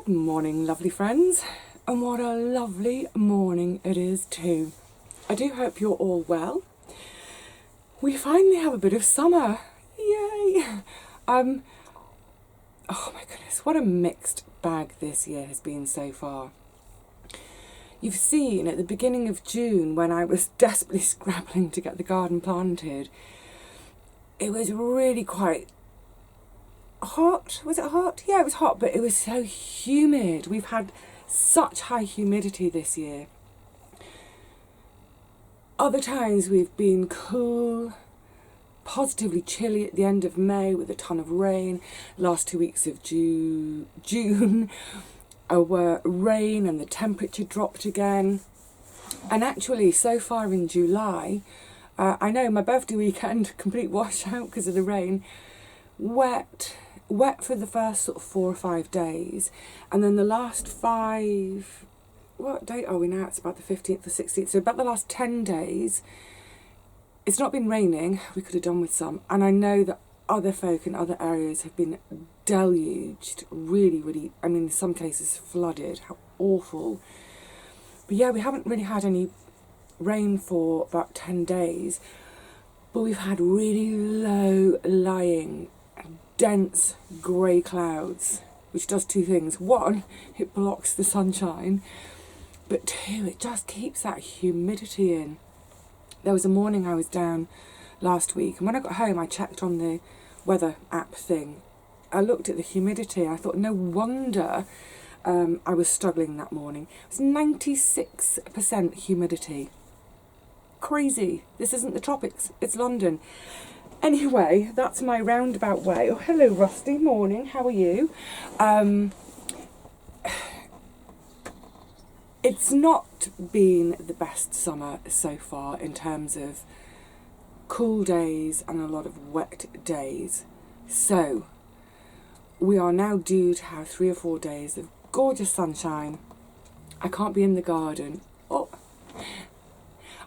Good morning, lovely friends, and what a lovely morning it is too. I do hope you're all well. We finally have a bit of summer, yay! Oh my goodness, what a mixed bag this year has been so far. You've seen at the beginning of June when I was desperately scrabbling to get the garden planted, it was really quite hot. Was it hot? Yeah, it was hot, but it was so humid. We've had such high humidity this year. Other times we've been cool, positively chilly at the end of May with a ton of rain. Last 2 weeks of June were rain and the temperature dropped again. And actually, so far in July, I know my birthday weekend, complete washout because of the rain, wet for the first sort of 4 or 5 days, and then the last 5, what date are we now? It's about the 15th or 16th, so about the last 10 days, it's not been raining. We could have done with some, and I know that other folk in other areas have been deluged, really, I mean in some cases flooded. How awful. But yeah, we haven't really had any rain for about 10 days, but we've had really low lying dense grey clouds, which does 2 things. 1, it blocks the sunshine, but 2, it just keeps that humidity in. There was a morning I was down last week, and when I got home I checked on the weather app thing. I looked at the humidity, I thought no wonder I was struggling that morning. It was 96% humidity. Crazy. This isn't the tropics, it's London. Anyway, that's my roundabout way. Oh, hello, Rusty. Morning. How are you? It's not been the best summer so far in terms of cool days and a lot of wet days. So, we are now due to have 3 or 4 days of gorgeous sunshine. I can't be in the garden.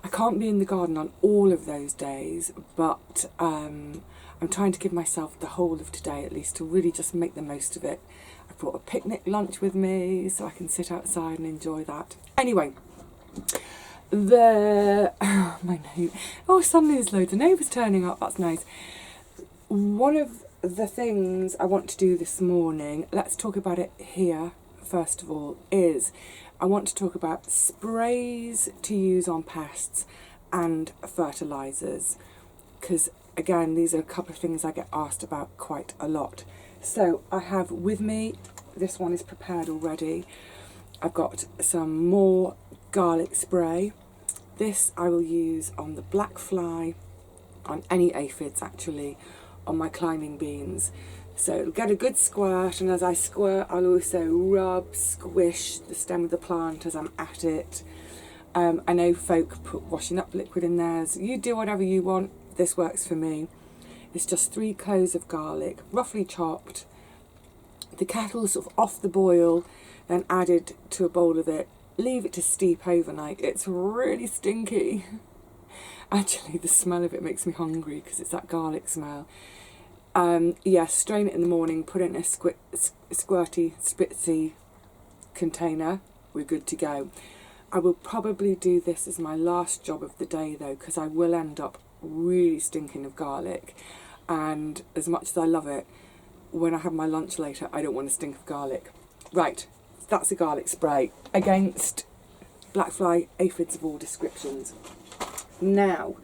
I can't be in the garden on all of those days, but I'm trying to give myself the whole of today at least to really just make the most of it. I brought a picnic lunch with me so I can sit outside and enjoy that. Anyway, suddenly there's loads of neighbours turning up, that's nice. One of the things I want to do this morning, let's talk about it here first of all, is I want to talk about sprays to use on pests and fertilisers, because again these are a couple of things I get asked about quite a lot. So I have with me, this one is prepared already, I've got some more garlic spray. This I will use on the black fly, on any aphids actually, on my climbing beans. So it'll get a good squirt, and as I squirt I'll also rub, squish the stem of the plant as I'm at it. I know folk put washing up liquid in theirs. You do whatever you want, this works for me. It's just 3 cloves of garlic, roughly chopped. The kettle sort of off the boil, then added to a bowl of it. Leave it to steep overnight. It's really stinky. Actually, the smell of it makes me hungry because it's that garlic smell. Strain it in the morning, put it in a squirty, spritzy container. We're good to go. I will probably do this as my last job of the day though, because I will end up really stinking of garlic. And as much as I love it, when I have my lunch later, I don't want to stink of garlic. Right, that's a garlic spray against blackfly aphids of all descriptions. Now,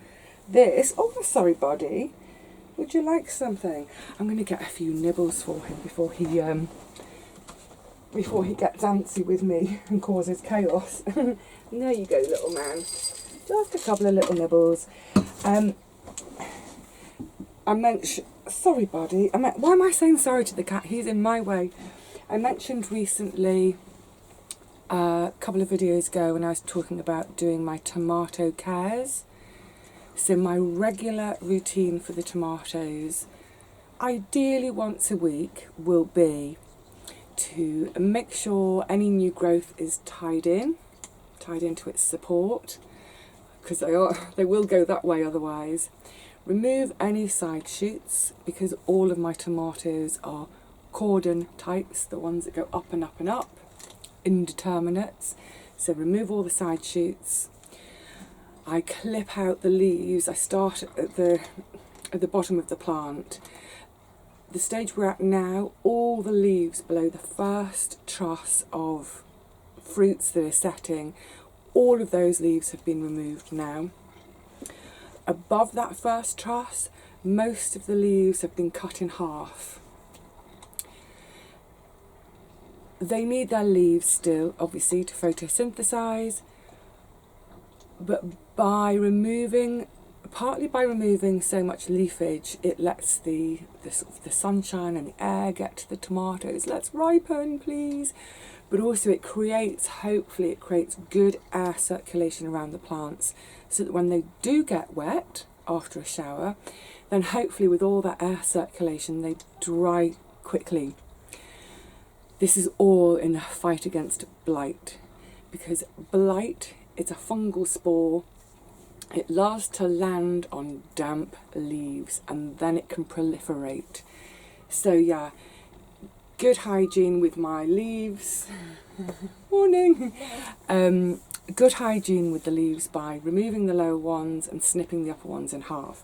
this, oh sorry buddy, would you like something? I'm going to get a few nibbles for him before he gets antsy with me and causes chaos. There you go, little man. Just a couple of little nibbles. Sorry, buddy. Why am I saying sorry to the cat? He's in my way. I mentioned recently, a couple of videos ago, when I was talking about doing my tomato cares. So my regular routine for the tomatoes, ideally once a week, will be to make sure any new growth is tied into its support, because they will go that way otherwise. Remove any side shoots, because all of my tomatoes are cordon types, the ones that go up and up and up, indeterminates. So remove all the side shoots. I clip out the leaves. I start at the bottom of the plant. The stage we're at now, all the leaves below the first truss of fruits that are setting, all of those leaves have been removed now. Above that first truss, most of the leaves have been cut in half. They need their leaves still, obviously, to photosynthesize, but by removing, partly by removing so much leafage, it lets the sunshine and the air get to the tomatoes. Let's ripen, please. But also it creates, hopefully it creates good air circulation around the plants, so that when they do get wet after a shower, then hopefully with all that air circulation they dry quickly. This is all in the fight against blight, because blight, it's a fungal spore. It loves to land on damp leaves and then it can proliferate. So yeah, good hygiene with my leaves. Morning. Good hygiene with the leaves by removing the lower ones and snipping the upper ones in half.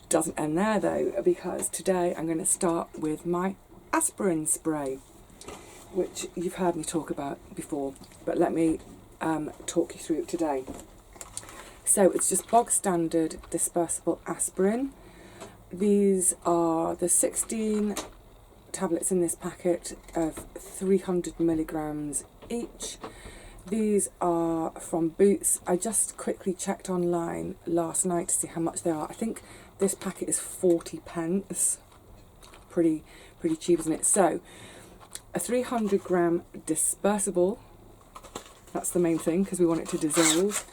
Doesn't end there though, because today I'm going to start with my Aspirin Spray, which you've heard me talk about before, but let me talk you through it today. So it's just bog standard dispersible aspirin. These are the 16 tablets in this packet of 300 milligrams each. These are from Boots. I just quickly checked online last night to see how much they are. I think this packet is 40 pence. Pretty cheap, isn't it? So a 300 gram dispersible, that's the main thing because we want it to dissolve,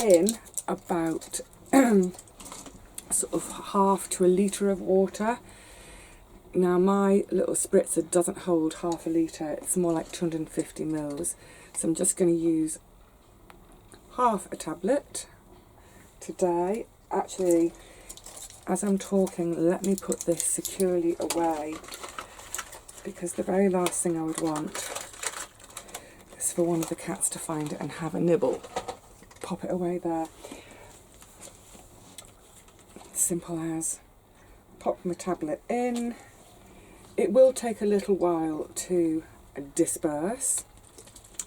in about sort of half to a litre of water. Now my little spritzer doesn't hold half a litre, it's more like 250 mils. So I'm just going to use half a tablet today. Actually, as I'm talking, let me put this securely away, because the very last thing I would want is for one of the cats to find it and have a nibble. Pop it away there. Simple as pop my tablet in. It will take a little while to disperse.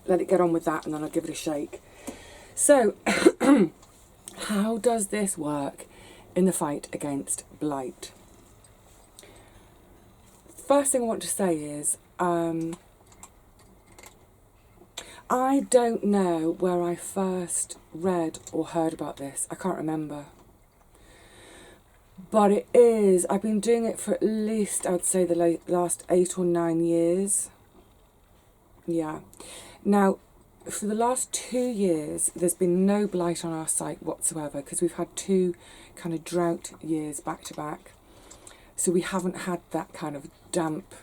Let it get on with that and then I'll give it a shake. So, how does this work in the fight against blight? First thing I want to say is, I don't know where I first read or heard about this. I can't remember. But it is, I've been doing it for at least, I'd say, the last 8 or 9 years. Yeah. Now, for the last 2 years, there's been no blight on our site whatsoever, because we've had 2 kind of drought years back to back. So we haven't had that kind of damp,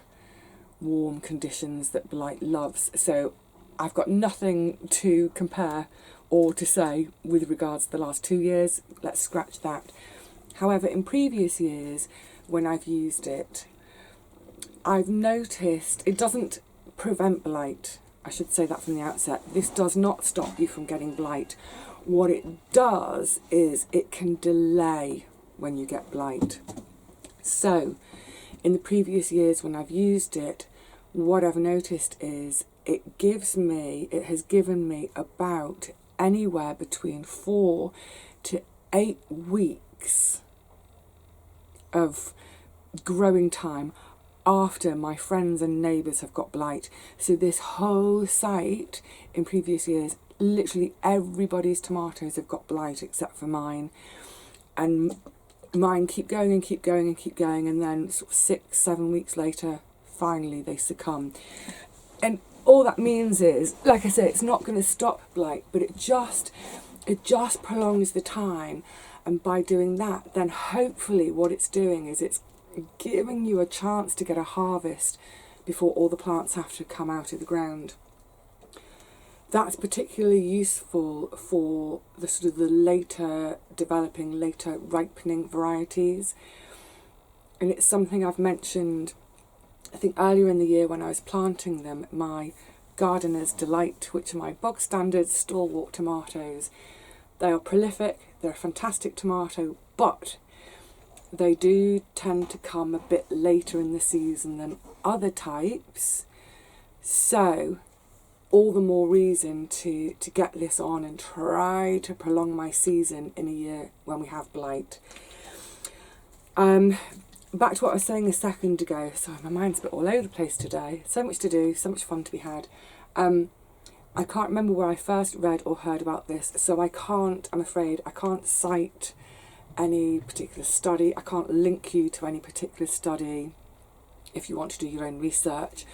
warm conditions that blight loves. So I've got nothing to compare or to say with regards to the last 2 years. Let's scratch that. However, in previous years, when I've used it, I've noticed it doesn't prevent blight. I should say that from the outset. This does not stop you from getting blight. What it does is it can delay when you get blight. So, in the previous years when I've used it, what I've noticed is it has given me about anywhere between 4 to 8 weeks of growing time after my friends and neighbours have got blight. So this whole site in previous years, literally everybody's tomatoes have got blight except for mine, and mine keep going and keep going and keep going, and then sort of 6-7 weeks later finally they succumb. And all that means is, like I say, it's not going to stop blight, but it just prolongs the time. And by doing that, then hopefully what it's doing is it's giving you a chance to get a harvest before all the plants have to come out of the ground. That's particularly useful for the sort of the later developing, later ripening varieties. and it's something I've mentioned, I think earlier in the year when I was planting them, my Gardener's Delight, which are my bog standard stalwart tomatoes. They are prolific, they're a fantastic tomato, but they do tend to come a bit later in the season than other types. So all the more reason to get this on and try to prolong my season in a year when we have blight. Back to what I was saying a second ago. Sorry, my mind's a bit all over the place today. So much to do, so much fun to be had. I can't remember where I first read or heard about this, so I'm afraid I can't cite any particular study. I can't link you to any particular study if you want to do your own research.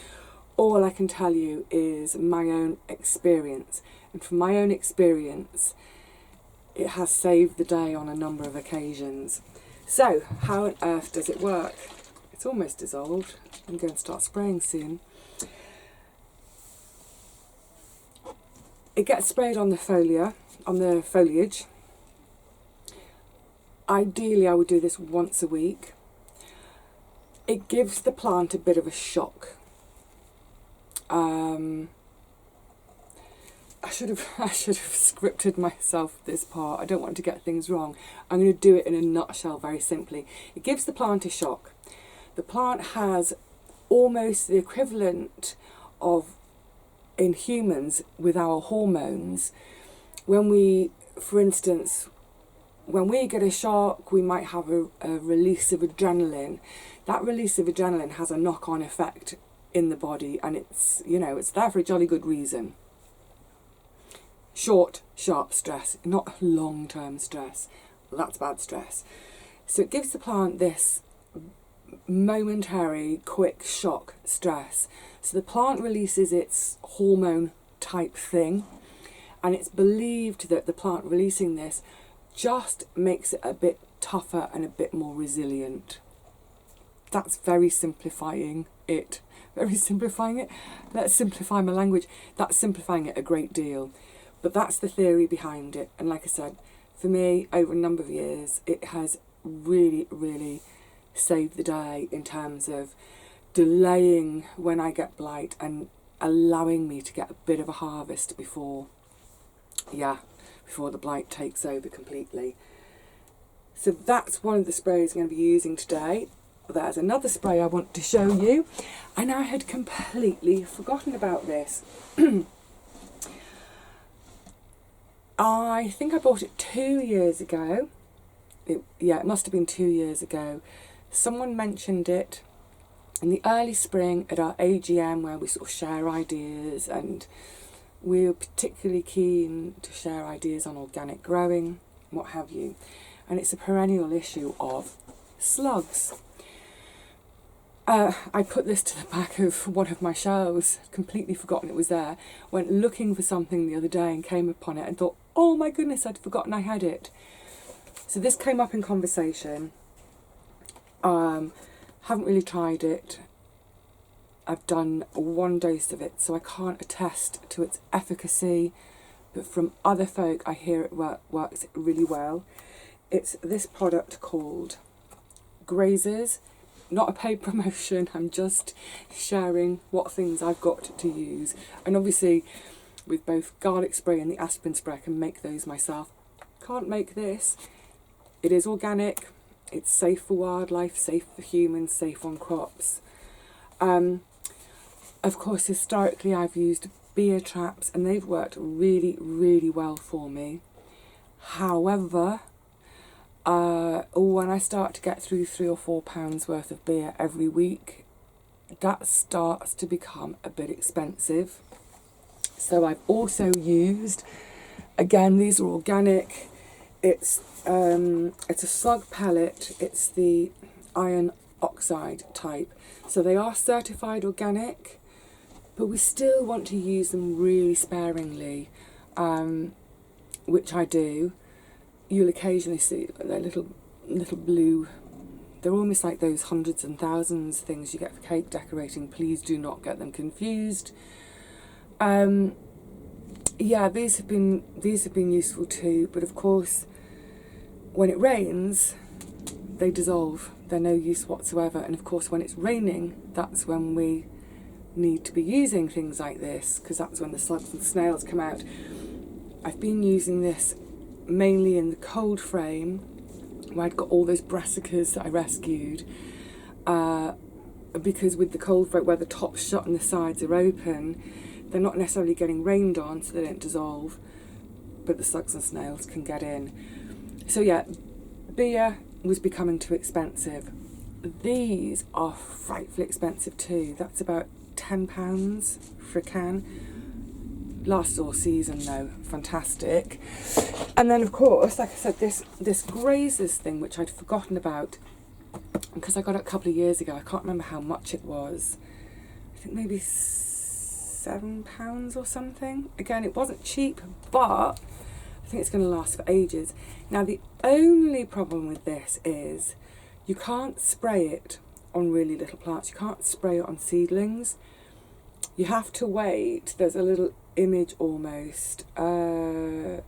All I can tell you is my own experience. And from my own experience, it has saved the day on a number of occasions. So, how on earth does it work? It's almost dissolved. I'm going to start spraying soon. It gets sprayed on the foliage. Ideally, I would do this once a week. It gives the plant a bit of a shock. I should have scripted myself this part. I don't want to get things wrong. I'm going to do it in a nutshell, very simply. It gives the plant a shock. The plant has almost the equivalent of, in humans, with our hormones. When we, for instance, when we get a shock, we might have a release of adrenaline. That release of adrenaline has a knock-on effect in the body, and it's there for a jolly good reason. Short, sharp stress, not long-term stress. That's bad stress. So it gives the plant this momentary, quick shock stress. So the plant releases its hormone type thing, and it's believed that the plant releasing this just makes it a bit tougher and a bit more resilient. That's very simplifying it. Let's simplify my language. That's simplifying it a great deal. But that's the theory behind it. And like I said, for me, over a number of years, it has really, really saved the day in terms of delaying when I get blight and allowing me to get a bit of a harvest before the blight takes over completely. So that's one of the sprays I'm going to be using today. There's another spray I want to show you, and I had completely forgotten about this. I think I bought it 2 years ago. It must have been 2 years ago. Someone mentioned it in the early spring at our AGM, where we sort of share ideas, and we were particularly keen to share ideas on organic growing, what have you. And it's a perennial issue of slugs. I put this to the back of one of my shelves, completely forgotten it was there, went looking for something the other day and came upon it and thought, oh my goodness, I'd forgotten I had it. So this came up in conversation. Haven't really tried it. I've done 1 dose of it, so I can't attest to its efficacy, but from other folk I hear it works really well. It's this product called Grazers. Not a paid promotion, I'm just sharing what things I've got to use. And obviously with both garlic spray and the aspirin spray I can make those myself. Can't make this. It is organic, it's safe for wildlife, safe for humans, safe on crops. Of course, historically I've used beer traps and they've worked really, really well for me. However, when I start to get through £3 or £4 worth of beer every week, that starts to become a bit expensive. So I've also used, again, these are organic. It's a slug pellet. It's the iron oxide type. So they are certified organic, but we still want to use them really sparingly, which I do. You'll occasionally see their little blue, they're almost like those hundreds and thousands things you get for cake decorating. Please do not get them confused. These have been useful too, but of course when it rains they dissolve. They're no use whatsoever. And of course, when it's raining, that's when we need to be using things like this, because that's when the slugs and snails come out. I've been using this mainly in the cold frame, where I'd got all those brassicas that I rescued, because with the cold frame, where the top's shut and the sides are open, they're not necessarily getting rained on, so they don't dissolve, but the slugs and snails can get in. So yeah, beer was becoming too expensive. These are frightfully expensive too. That's about £10 for a can. Lasts all season though, fantastic. And then of course, like I said, this grazers thing, which I'd forgotten about, because I got it a couple of years ago. I can't remember how much it was. I think maybe £7 or something. Again, it wasn't cheap, but I think it's going to last for ages. Now the only problem with this is you can't spray it on really little plants. You can't spray it on seedlings. You have to wait. There's a little image almost. What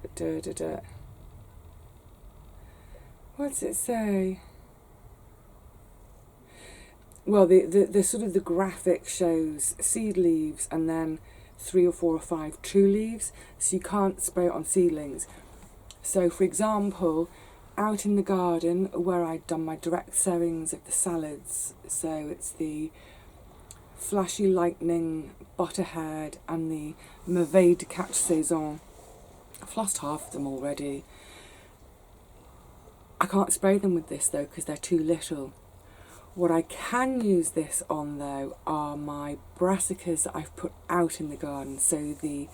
does it say? Well, the sort of the graphic shows seed leaves and then 3 or 4 or 5 true leaves, so you can't spray it on seedlings. So for example, out in the garden where I'd done my direct sowings of the salads, so it's the Flashy Lightning Butterhead and the Merveille de Catch Saison, I've lost half of them already. I can't spray them with this though because they're too little. What I can use this on though are my brassicas that I've put out in the garden, so the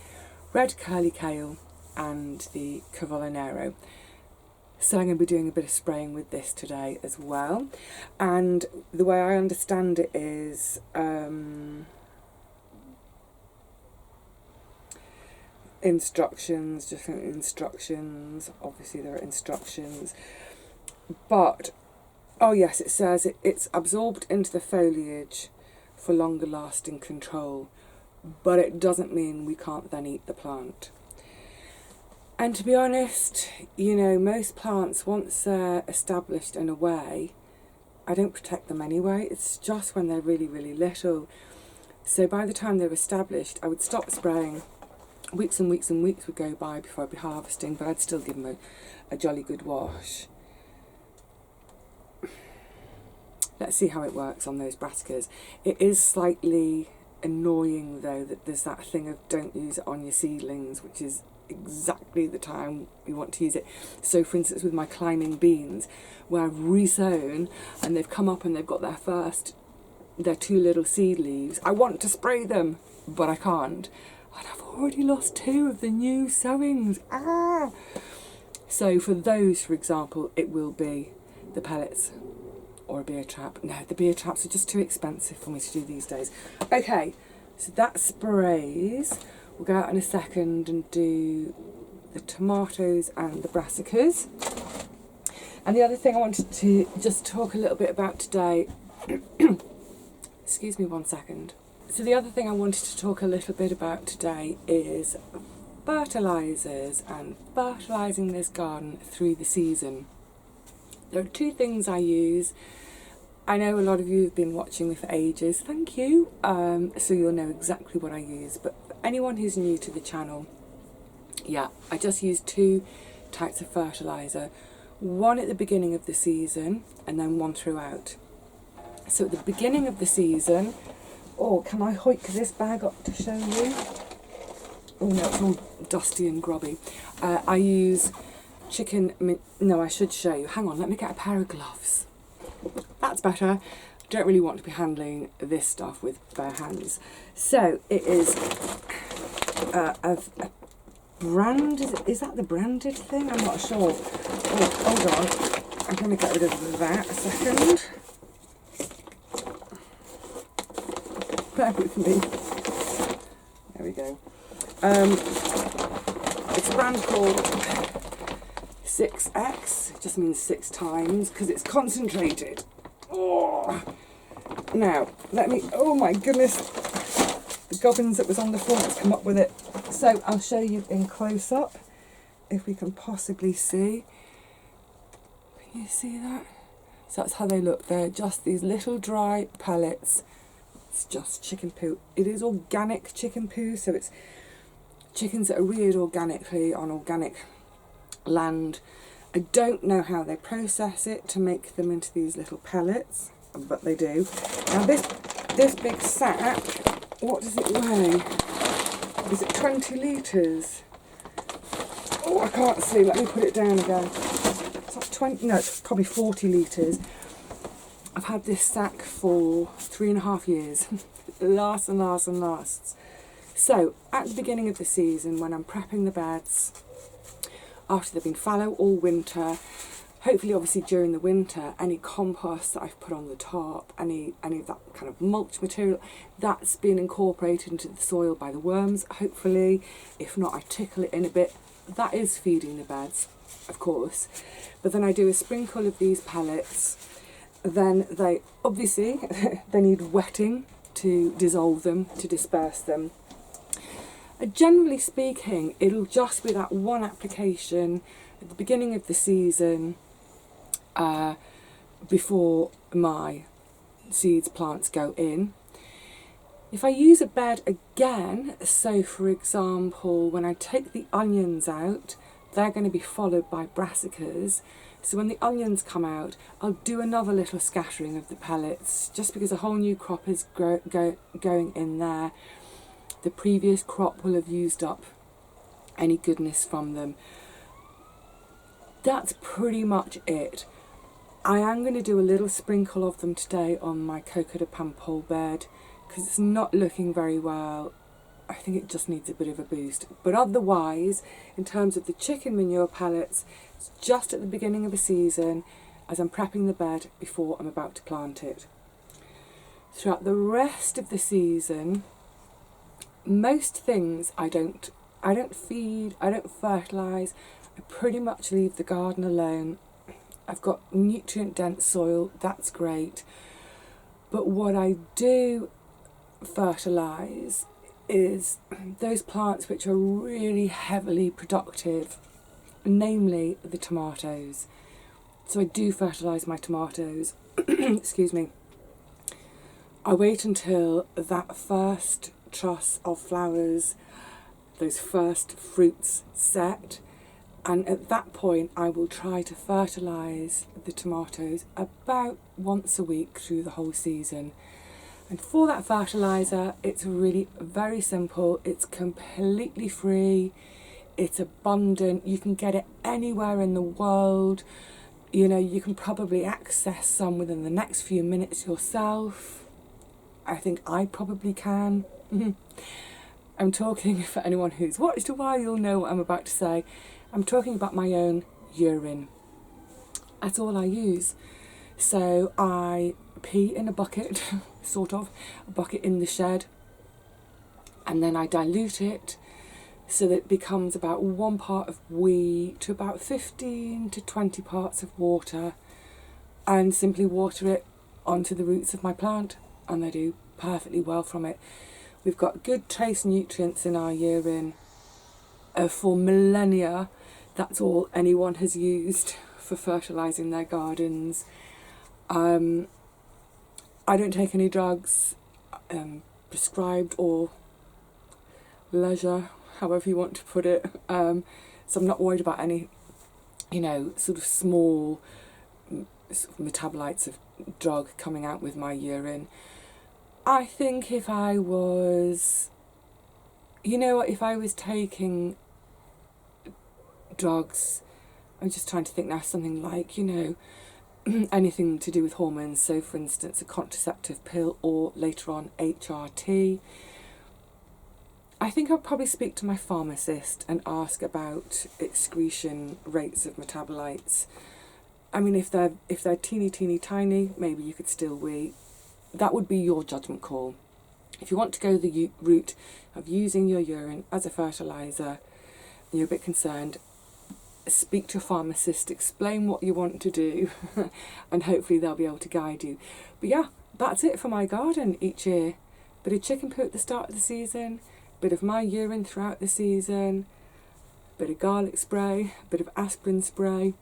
red curly kale and the cavolo. So I'm going to be doing a bit of spraying with this today as well. And the way I understand it is instructions, different instructions. Obviously there are instructions, but oh yes, it says it's absorbed into the foliage for longer lasting control, but it doesn't mean we can't then eat the plant. And to be honest, you know, most plants, once they're established and away, I don't protect them anyway. It's just when they're really, really little. So by the time they're established, I would stop spraying. Weeks and weeks and weeks would go by before I'd be harvesting, but I'd still give them a jolly good wash. Let's see how it works on those brassicas. It is slightly annoying though that there's that thing of don't use it on your seedlings, which is exactly the time we want to use it. So for instance with my climbing beans, where I've resown and they've come up and they've got their 2 little seed leaves, I want to spray them, but I can't. And I've already lost 2 of the new sowings. So for those, for example, it will be the pellets or a beer trap. No, the beer traps are just too expensive for me to do these days. Okay, so that sprays. We'll go out in a second and do the tomatoes and the brassicas. And the other thing I wanted to just talk a little bit about today, excuse me one second. So the other thing I wanted to talk a little bit about today is fertilisers and fertilising this garden through the season. There are 2 things I use. I know a lot of you have been watching me for ages, thank you, so you'll know exactly what I use, but for anyone who's new to the channel, yeah, I just use 2 types of fertiliser, one at the beginning of the season and then one throughout. So at the beginning of the season, oh, can I hoik this bag up to show you? Oh no, it's all dusty and grubby. I use no, I should show you. Hang on, let me get a pair of gloves. That's better. I don't really want to be handling this stuff with bare hands. So it is a brand. Is that the branded thing? I'm not sure. Oh, hold on. I'm going to get rid of that a second. Bear with me. There we go. It's a brand called 6X. It just means 6 times because it's concentrated. Oh. Now, let me, oh my goodness, the gubbins that was on the floor has come up with it. So I'll show you in close up if we can possibly see. Can you see that? So that's how they look. They're just these little dry pellets. It's just chicken poo. It is organic chicken poo, so it's chickens that are reared organically on organic land. I don't know how they process it to make them into these little pellets, but they do. Now this big sack, what does it weigh? Is it 20 litres? Oh, I can't see. Let me put it down again. It's like 20, no, it's probably 40 litres. I've had this sack for 3.5 years. It lasts and lasts and lasts. So, at the beginning of the season, when I'm prepping the beds, after they've been fallow all winter, hopefully obviously during the winter, any compost that I've put on the top, any of that kind of mulch material, that's been incorporated into the soil by the worms, hopefully. If not, I tickle it in a bit. That is feeding the beds, of course. But then I do a sprinkle of these pellets. Then they, obviously, they need wetting to dissolve them, to disperse them. Generally speaking, it'll just be that one application at the beginning of the season before my seeds plants go in. If I use a bed again, so for example, when I take the onions out, they're going to be followed by brassicas. So when the onions come out, I'll do another little scattering of the pellets, just because a whole new crop is going in there. The previous crop will have used up any goodness from them. That's pretty much it. I am going to do a little sprinkle of them today on my cocoa de pampole bed, because it's not looking very well. I think it just needs a bit of a boost. But otherwise, in terms of the chicken manure pellets, it's just at the beginning of the season as I'm prepping the bed before I'm about to plant it. Throughout the rest of the season, most things I don't feed, I don't fertilise, I pretty much leave the garden alone. I've got nutrient dense soil, that's great. But what I do fertilise is those plants which are really heavily productive, namely the tomatoes. So I do fertilise my tomatoes. Excuse me. I wait until that first truss of flowers, those first fruits set, and at that point I will try to fertilise the tomatoes about once a week through the whole season. And for that fertiliser, it's really very simple. It's completely free. It's abundant. You can get it anywhere in the world. You know, you can probably access some within the next few minutes yourself. I think I probably can. I'm talking, for anyone who's watched a while, you'll know what I'm about to say. I'm talking about my own urine. That's all I use. So I pee in a bucket, sort of, a bucket in the shed, and then I dilute it so that it becomes about 1 part of wee to about 15 to 20 parts of water, and simply water it onto the roots of my plant, and they do perfectly well from it. We've got good trace nutrients in our urine. For millennia, that's all anyone has used for fertilising their gardens. I don't take any drugs, prescribed or leisure, however you want to put it. So I'm not worried about any, sort of small sort of metabolites of drug coming out with my urine. I think if I was, if I was taking drugs, I'm just trying to think now, something like, anything to do with hormones, so for instance a contraceptive pill or later on HRT, I think I'll probably speak to my pharmacist and ask about excretion rates of metabolites. I mean, if they're teeny tiny, maybe you could still wee. That would be your judgment call. If you want to go the route of using your urine as a fertiliser and you're a bit concerned, speak to a pharmacist, explain what you want to do, and hopefully they'll be able to guide you. But yeah, that's it for my garden each year. Bit of chicken poo at the start of the season, bit of my urine throughout the season, bit of garlic spray, bit of aspirin spray,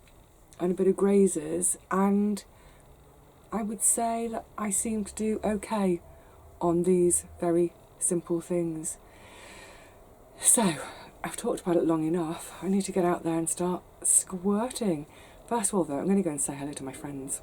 and a bit of grazers, and I would say that I seem to do okay on these very simple things. So, I've talked about it long enough. I need to get out there and start squirting. First of all though, I'm going to go and say hello to my friends.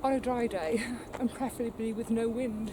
On a dry day, and preferably with no wind.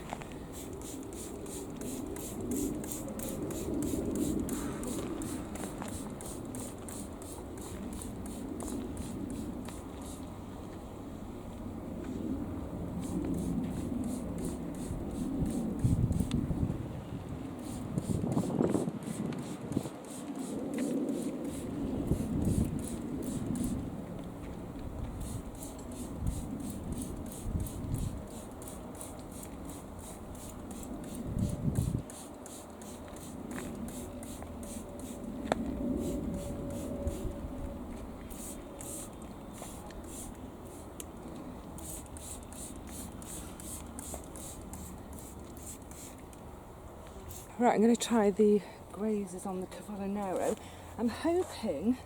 Right, I'm going to try the grazes on the Cavolo. I'm hoping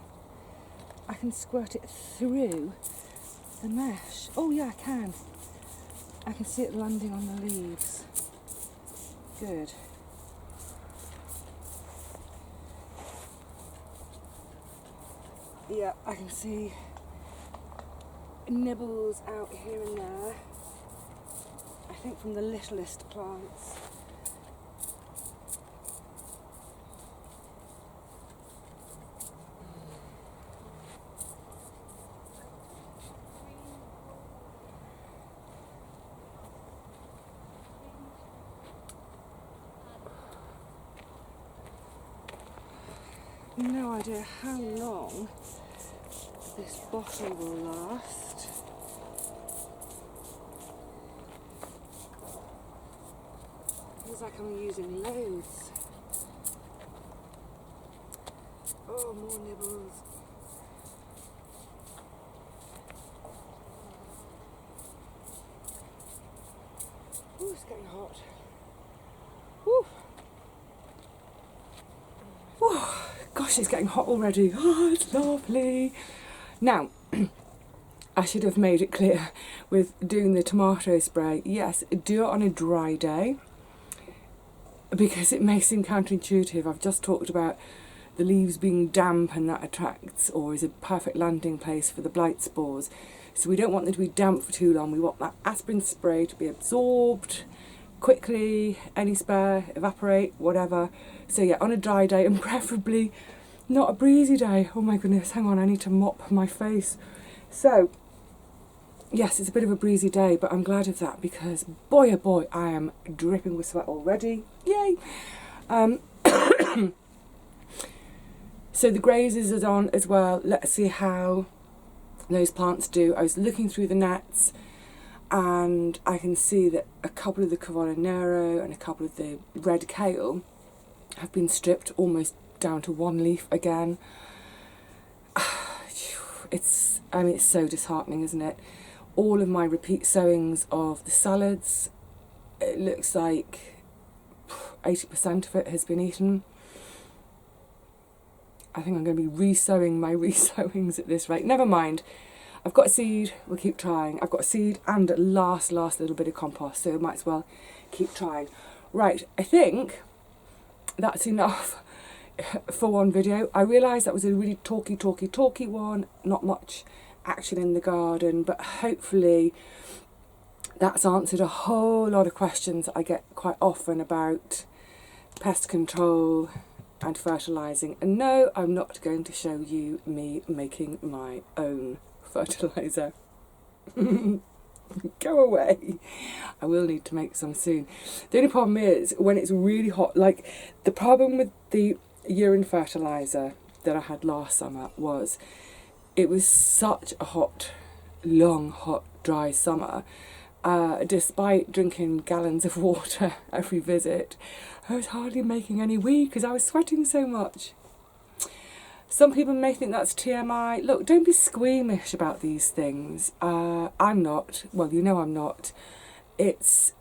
I can squirt it through the mesh. Oh yeah, I can. I can see it landing on the leaves. Good. Yeah, I can see nibbles out here and there. I think from the littlest plants. No idea how long this bottle will last. Feels like I'm using loads. Oh, more nibbles. Ooh, it's getting hot. Woo. Woo. Gosh, it's getting hot already. Oh, it's lovely. Now, I should have made it clear with doing the tomato spray. Yes, do it on a dry day because it may seem counterintuitive. I've just talked about the leaves being damp and that attracts or is a perfect landing place for the blight spores. So we don't want them to be damp for too long. We want that aspirin spray to be absorbed quickly, any spare, evaporate, whatever. So yeah, on a dry day and preferably not a breezy day. Oh my goodness, hang on, I need to mop my face. So yes, it's a bit of a breezy day, but I'm glad of that because boy oh boy, I am dripping with sweat already. Yay! So the grazes is on as well. Let's see how those plants do. I was looking through the nets and I can see that a couple of the Cavolo and a couple of the red kale have been stripped almost down to one leaf again. It's so disheartening, isn't it? All of my repeat sowings of the salads, it looks like 80% of it has been eaten. I think I'm going to be re-sowing my re-sowings at this rate. Never mind. I've got a seed, we'll keep trying. I've got a seed and a last little bit of compost, so I might as well keep trying. Right, I think that's enough for one video. I realised that was a really talky one, not much action in the garden, but hopefully that's answered a whole lot of questions that I get quite often about pest control and fertilising. And no, I'm not going to show you me making my own fertiliser. Go away. I will need to make some soon. The only problem is when it's really hot, like the problem with the urine fertiliser that I had last summer was it was such a hot, long, hot, dry summer. Despite drinking gallons of water every visit, I was hardly making any wee because I was sweating so much. Some people may think that's TMI. Look, don't be squeamish about these things. I'm not. Well, you know I'm not. It's,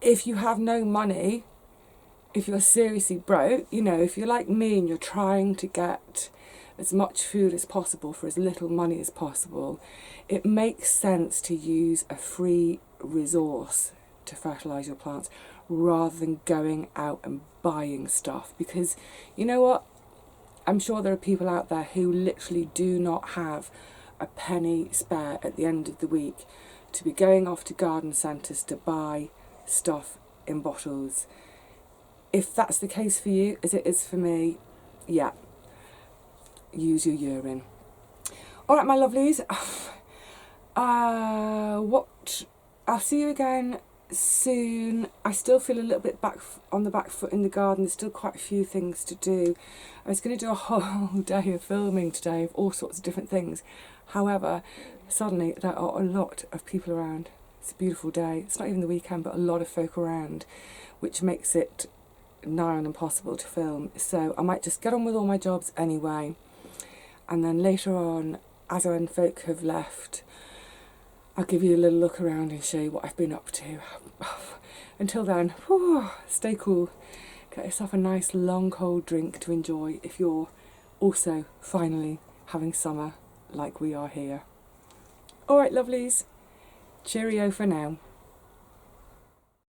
if you have no money, if you're seriously broke, you know, if you're like me and you're trying to get as much food as possible for as little money as possible, it makes sense to use a free resource to fertilise your plants rather than going out and buying stuff. Because you know what? I'm sure there are people out there who literally do not have a penny spare at the end of the week to be going off to garden centres to buy stuff in bottles. If that's the case for you, as it is for me, yeah, use your urine. All right, my lovelies. I'll see you again soon. I still feel a little bit on the back foot in the garden. There's still quite a few things to do. I was going to do a whole day of filming today of all sorts of different things. However, suddenly there are a lot of people around. It's a beautiful day. It's not even the weekend, but a lot of folk around, which makes it nigh on impossible to film. So I might just get on with all my jobs anyway. And then later on, as when folk have left, I'll give you a little look around and show you what I've been up to. Until then, whew, stay cool. Get yourself a nice long cold drink to enjoy if you're also finally having summer like we are here. Alright lovelies, cheerio for now.